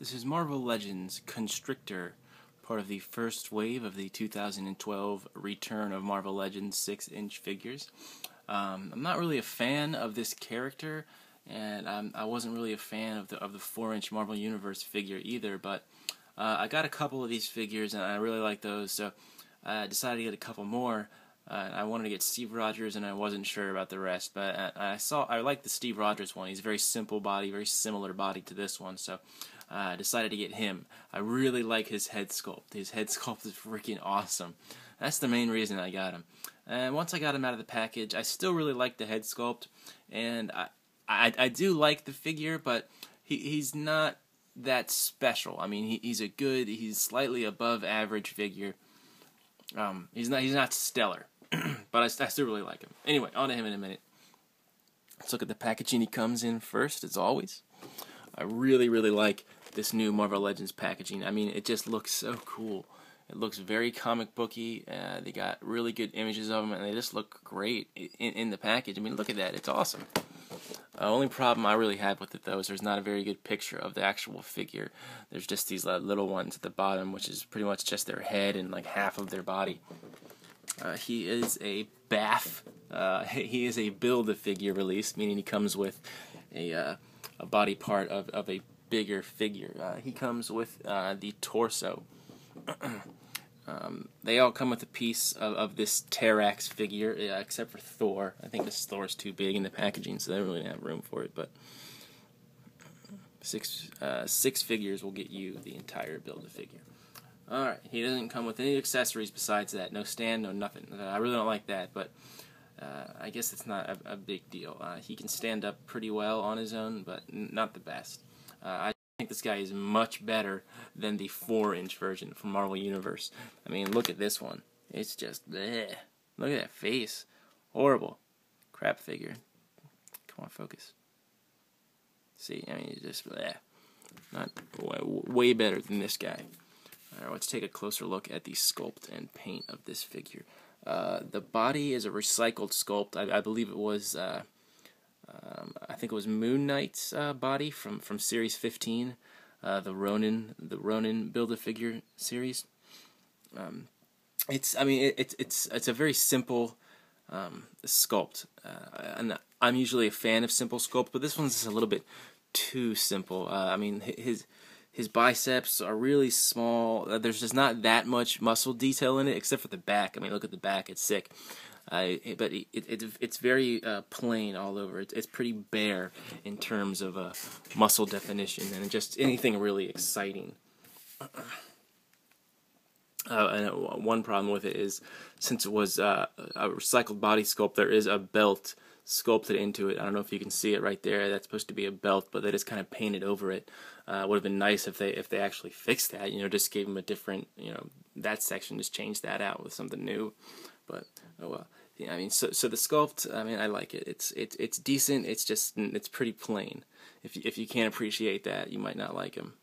This is Marvel Legends Constrictor, part of the first wave of the 2012 return of Marvel Legends 6-inch figures. I'm not really a fan of this character, and I wasn't really a fan of the 4-inch Marvel Universe figure either, but I got a couple of these figures and I really like those, so I decided to get a couple more. I wanted to get Steve Rogers, and I wasn't sure about the rest, but I liked the Steve Rogers one. He's a very simple body, very similar body to this one, so I decided to get him. I really like his head sculpt. His head sculpt is freaking awesome. That's the main reason I got him. And once I got him out of the package, I still really like the head sculpt, and I do like the figure, but he's not that special. I mean, he's slightly above average figure. He's not stellar, but I still really like him. Anyway, on to him in a minute. Let's look at the packaging he comes in first, as always. I really like this new Marvel Legends packaging. I mean, it just looks so cool. It looks very comic booky. They got really good images of them, and they just look great in the package. I mean, look at that. It's awesome. Only problem I really have with it, though, is there's not a very good picture of the actual figure. There's just these little ones at the bottom, which is pretty much just their head and like half of their body. He is a BAF. He is a build-a-figure release, meaning he comes with a body part of a bigger figure. He comes with the torso. They all come with a piece of this Terrax figure, except for Thor. I think this Thor's too big in the packaging, so they don't really have room for it. But six figures will get you the entire Build-A-Figure. Alright, he doesn't come with any accessories besides that. No stand, no nothing. I really don't like that, but I guess it's not a big deal. He can stand up pretty well on his own, but not the best. I think this guy is much better than the 4-inch version from Marvel Universe. I mean, look at this one. It's just bleh. Look at that face. Horrible. Crap figure. Come on, focus. See, I mean, it's just bleh. Not way better than this guy. Alright, let's take a closer look at the sculpt and paint of this figure. The body is a recycled sculpt. I believe it was I think it was Moon Knight's body from Series 15, the Ronin Build-A-Figure series. It's a very simple sculpt, and I'm usually a fan of simple sculpt, but this one's just a little bit too simple. I mean, his biceps are really small. There's just not that much muscle detail in it, except for the back. I mean, look at the back; it's sick. But it's very plain all over. It's pretty bare in terms of muscle definition and just anything really exciting. And one problem with it is, since it was a recycled body sculpt, there is a belt sculpted into it. I don't know if you can see it right there. That's supposed to be a belt, but they just kind of painted over it. Would have been nice if they actually fixed that. Just gave them a different, that section, just changed that out with something new. But oh well. Yeah, I mean, so the sculpt, I mean, I like it. It's decent. It's pretty plain. If you can't appreciate that, you might not like him.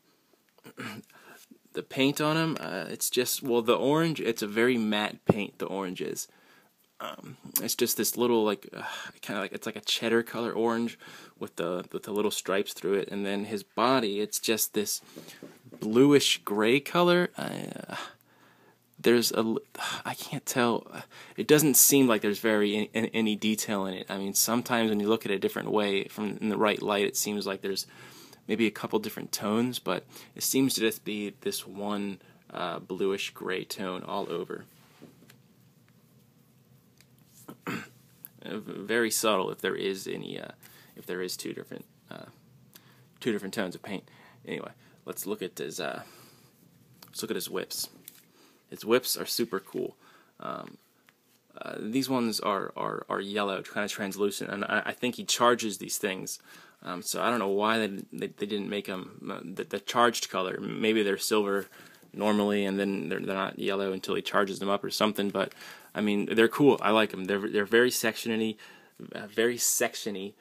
The paint on him, it's just, well, the orange, it's a very matte paint. The orange is. It's just this little it's like a cheddar color orange with the little stripes through it, and then his body, it's just this bluish gray color. I can't tell. It doesn't seem like there's any detail in it. I mean, sometimes when you look at it a different way in the right light, it seems like there's maybe a couple different tones, but it seems to just be this one bluish gray tone all over. Very subtle, if there is two different tones of paint. Anyway, let's look at his whips. His whips are super cool. These ones are yellow, kind of translucent, and I think he charges these things. So I don't know why they didn't make them the charged color. Maybe they're silver normally, and then they're not yellow until he charges them up or something. But I mean, they're cool. I like them. They're very sectiony, very sectiony.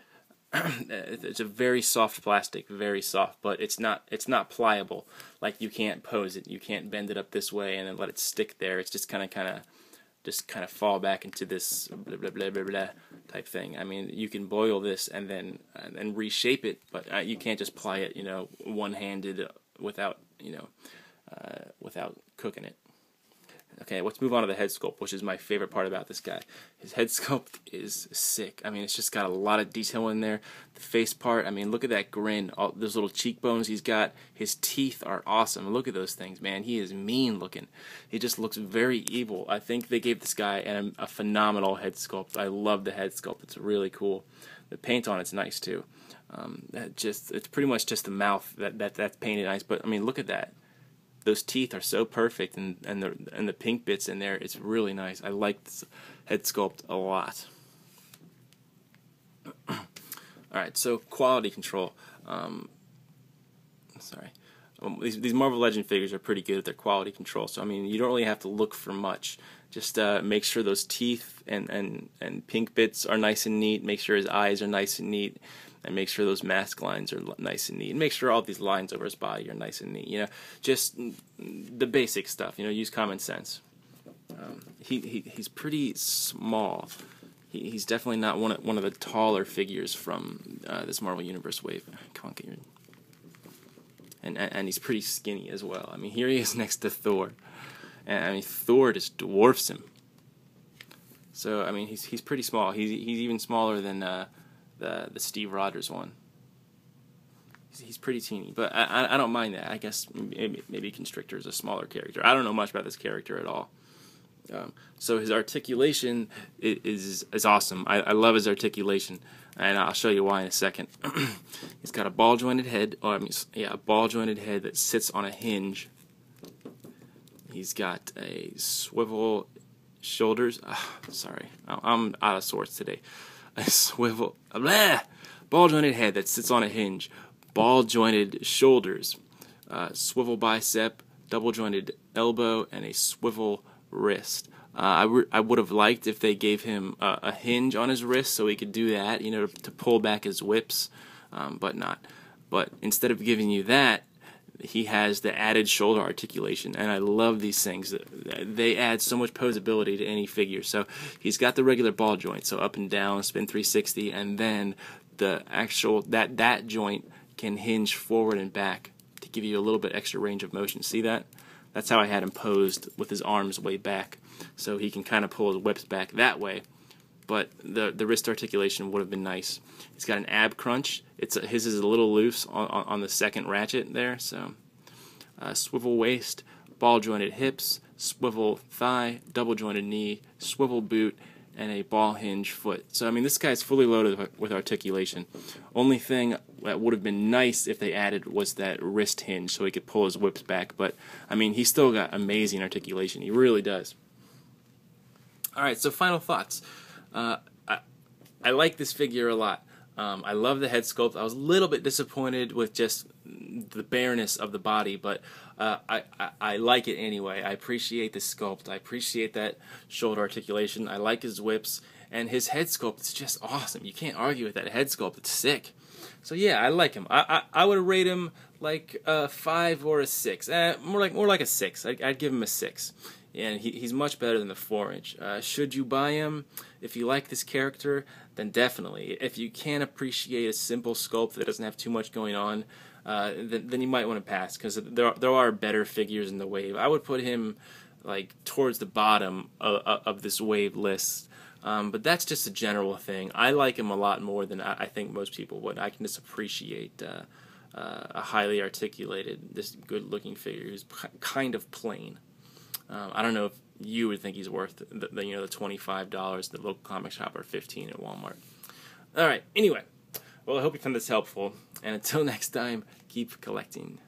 It's a very soft plastic, very soft, but it's not pliable. Like, you can't pose it, you can't bend it up this way and then let it stick there. It's just kind of fall back into this blah blah blah blah blah type thing. I mean, you can boil this and then reshape it, but you can't just ply it, one-handed without without cooking it. Okay, let's move on to the head sculpt, which is my favorite part about this guy. His head sculpt is sick. I mean, it's just got a lot of detail in there. The face part, I mean, look at that grin. All those little cheekbones he's got. His teeth are awesome. Look at those things, man. He is mean looking. He just looks very evil. I think they gave this guy a phenomenal head sculpt. I love the head sculpt. It's really cool. The paint on it's nice too. It's pretty much just the mouth that's painted nice. But I mean, look at that. Those teeth are so perfect, and the pink bits in there, it's really nice. I like this head sculpt a lot. Alright, so quality control. These Marvel Legend figures are pretty good at their quality control, so I mean, you don't really have to look for much. Just make sure those teeth and pink bits are nice and neat, make sure his eyes are nice and neat, and make sure those mask lines are nice and neat, and make sure all these lines over his body are nice and neat. You know, just the basic stuff. You know, use common sense. He's pretty small. He's definitely not one of the taller figures from this Marvel Universe wave. Come on, get your... And he's pretty skinny as well. I mean, here he is next to Thor, and I mean, Thor just dwarfs him. So I mean, he's pretty small. He's even smaller than the Steve Rogers one. He's pretty teeny, but I don't mind that. I guess maybe Constrictor is a smaller character. I don't know much about this character at all. So his articulation is awesome. I love his articulation, and I'll show you why in a second. He's got a ball-jointed head, a ball-jointed head that sits on a hinge. He's got a swivel shoulders. Sorry, I'm out of sorts today. A swivel, ball-jointed head that sits on a hinge, ball-jointed shoulders, swivel bicep, double-jointed elbow, and a swivel wrist. I would have liked if they gave him a hinge on his wrist so he could do that, you know, to pull back his whips, but not. But instead of giving you that, he has the added shoulder articulation, and I love these things. They add so much posability to any figure. So he's got the regular ball joint, so up and down, spin 360, and then the actual that joint can hinge forward and back to give you a little bit extra range of motion. See that? That's how I had him posed with his arms way back, so he can kind of pull his whips back that way. But the wrist articulation would have been nice. He's got an ab crunch. His is a little loose on the second ratchet there. So swivel waist, ball jointed hips, swivel thigh, double jointed knee, swivel boot, and a ball hinge foot. So I mean, this guy's fully loaded with articulation. Only thing that would have been nice if they added was that wrist hinge so he could pull his whips back. But I mean, he's still got amazing articulation. He really does. All right, so final thoughts. I like this figure a lot. I love the head sculpt. I was a little bit disappointed with just the bareness of the body, but I like it anyway. I appreciate the sculpt. I appreciate that shoulder articulation. I like his whips, and his head sculpt is just awesome. You can't argue with that head sculpt. It's sick. So yeah, I like him. I would rate him like a 5 or a 6. More like a 6. I'd give him a 6. And he's much better than the 4-inch. Should you buy him? If you like this character, then definitely. If you can't appreciate a simple sculpt that doesn't have too much going on, then you might want to pass, because there are better figures in the wave. I would put him like towards the bottom of this wave list. But that's just a general thing. I like him a lot more than I think most people would. I can just appreciate a highly articulated, this good-looking figure who's kind of plain. I don't know if you would think he's worth the $25 at the local comic shop or $15 at Walmart. All right. Anyway, well, I hope you found this helpful, and until next time, keep collecting.